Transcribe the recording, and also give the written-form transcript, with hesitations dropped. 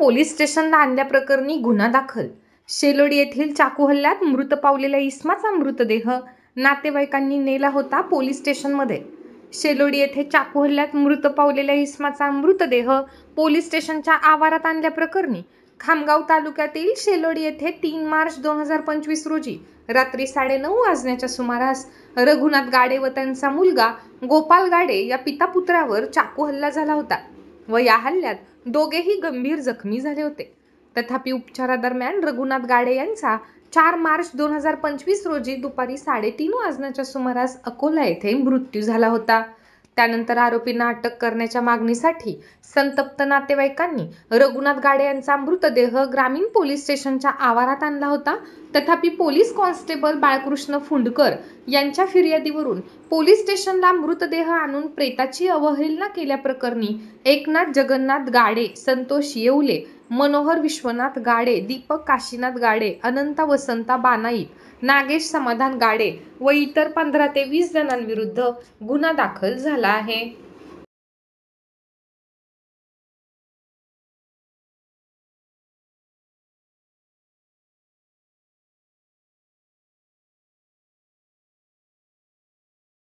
Police स्टेशनला आणल्याप्रकरणी गुन्हा दाखल। शेलोडी येथील चाकू हल्ल्यात मृत पावलेल्या इसमाचा मृतदेह नातेवाईकांनी नेला होता पोलीस स्टेशनमध्ये। शेलोडी येथे चाकू हल्ल्यात मृत पावलेल्या इसमाचा मृतदेह पोलीस स्टेशनच्या आवारात आणल्याप्रकरणी खामगाव तालुक्यातील शेलोडी येथे 3 मार्च 2025 रोजी रात्री 9:30 वाजण्याच्या सुमारास रघुनाथ गाडे व त्यांचा मुलगा गोपाल गाडे या पिता-पुत्रावर चाकू हल्ला झाला होता व या हल्ल्यात दोघेही गंभीर जखमी झाले होते। तथापि उपचारादरम्यान रघुनाथ गाडे यांचा 4 मार्च 2025 रोजी दुपारी 3:30 वाजण्याच्या सुमारास अकोला येथे मृत्यू झाला होता। त्यानंतर आरोपींना अटक करण्याच्या मागणीसाठी संतप्त नातेवाईकांनी रघुनाथ गाडे यांचा मृतदेह ग्रामीण पोलीस स्टेशनच्या आवारात आणला होता। तथापि पोलीस कॉन्स्टेबल बाळकृष्ण फुंडकर यांच्या फिर्यादीवरून पोलीस स्टेशनला मृतदेह आणून प्रेताची अवहेलना केल्याप्रकरणी एकनाथ जगन्नाथ गाडे, संतोष येवले, मनोहर विश्वनाथ गाडे, दीपक काशीनाथ गाडे, अनंता वसंता बानाईत, नागेश समाधान गाडे व इतर 15 ते 20 जणांविरुद्ध गुन्हा दाखल झाला आहे।